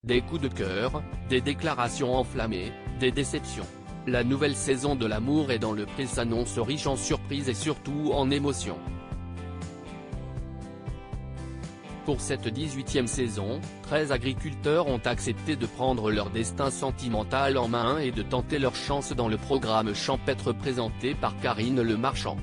des coups de cœur, des déclarations enflammées, des déceptions. La nouvelle saison de L'amour est dans le pré s'annonce riche en surprises et surtout en émotions. Pour cette 18e saison, 13 agriculteurs ont accepté de prendre leur destin sentimental en main et de tenter leur chance dans le programme champêtre présenté par Karine Le Marchand.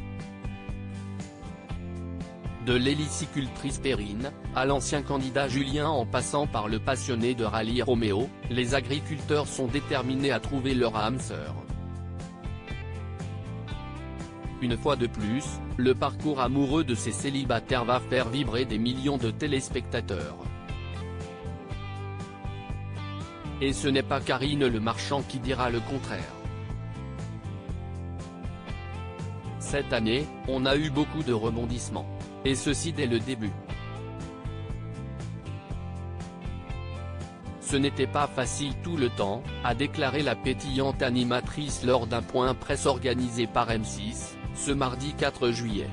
De l'hélicicultrice Perrine, à l'ancien candidat Julien en passant par le passionné de rallye Roméo, les agriculteurs sont déterminés à trouver leur âme sœur. Une fois de plus, le parcours amoureux de ces célibataires va faire vibrer des millions de téléspectateurs. Et ce n'est pas Karine Le Marchand qui dira le contraire. Cette année, on a eu beaucoup de rebondissements. Et ceci dès le début. Ce n'était pas facile tout le temps, a déclaré la pétillante animatrice lors d'un point presse organisé par M6, ce mardi 4 juillet.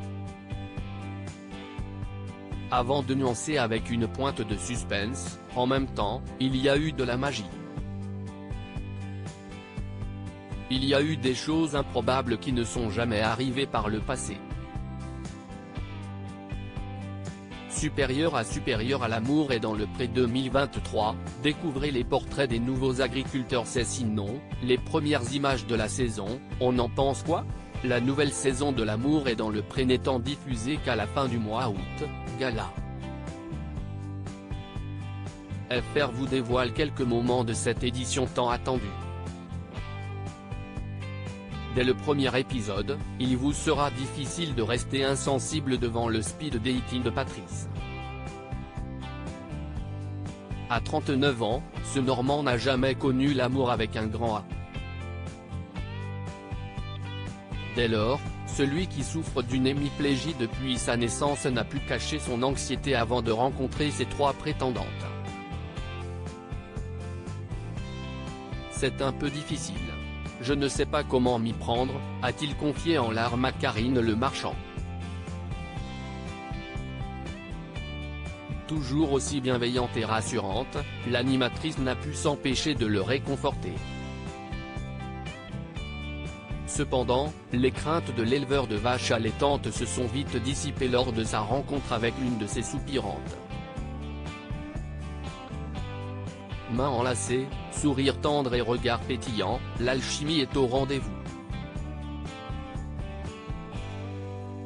Avant de nuancer avec une pointe de suspense, en même temps, il y a eu de la magie. Il y a eu des choses improbables qui ne sont jamais arrivées par le passé. Supérieur à l'amour et dans le pré 2023, découvrez les portraits des nouveaux agriculteurs. C'est sinon, les premières images de la saison, on en pense quoi? La nouvelle saison de L'amour est dans le pré n'étant diffusée qu'à la fin du mois août, gala. FR vous dévoile quelques moments de cette édition tant attendue. Dès le premier épisode, il vous sera difficile de rester insensible devant le speed dating de Patrice. À 39 ans, ce Normand n'a jamais connu l'amour avec un grand A. Dès lors, celui qui souffre d'une hémiplégie depuis sa naissance n'a pu cacher son anxiété avant de rencontrer ses 3 prétendantes. C'est un peu difficile. Je ne sais pas comment m'y prendre, a-t-il confié en larmes à Karine Le Marchand. Toujours aussi bienveillante et rassurante, l'animatrice n'a pu s'empêcher de le réconforter. Cependant, les craintes de l'éleveur de vaches allaitantes se sont vite dissipées lors de sa rencontre avec l'une de ses soupirantes. Mains enlacées, sourire tendre et regard pétillant, l'alchimie est au rendez-vous.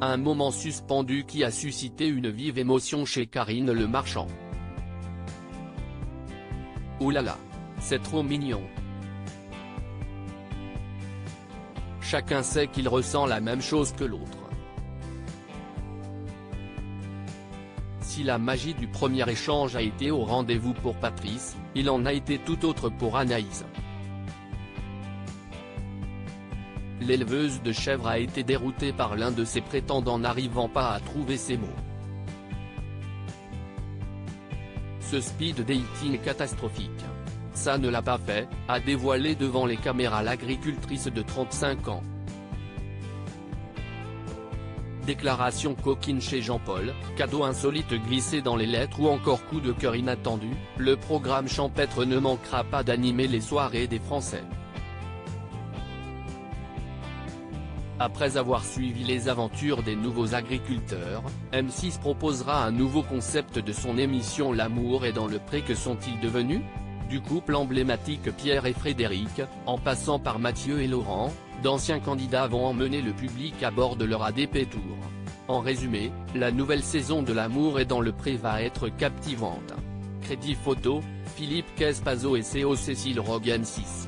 Un moment suspendu qui a suscité une vive émotion chez Karine Le Marchand. Oh là là, c'est trop mignon. Chacun sait qu'il ressent la même chose que l'autre. Si la magie du premier échange a été au rendez-vous pour Patrice, il en a été tout autre pour Anaïs. L'éleveuse de chèvres a été déroutée par l'un de ses prétendants n'arrivant pas à trouver ses mots. Ce speed dating est catastrophique. Ça ne l'a pas fait, a dévoilé devant les caméras l'agricultrice de 35 ans. Déclaration coquine chez Jean-Paul, cadeau insolite glissé dans les lettres ou encore coup de cœur inattendu, le programme champêtre ne manquera pas d'animer les soirées des Français. Après avoir suivi les aventures des nouveaux agriculteurs, M6 proposera un nouveau concept de son émission L'amour est dans le pré. Que sont-ils devenus? Du couple emblématique Pierre et Frédéric, en passant par Mathieu et Laurent, d'anciens candidats vont emmener le public à bord de leur ADP Tour. En résumé, la nouvelle saison de L'amour est dans le pré va être captivante. Crédit photo, Philippe Quespazo et CO Cécile Rogan 6.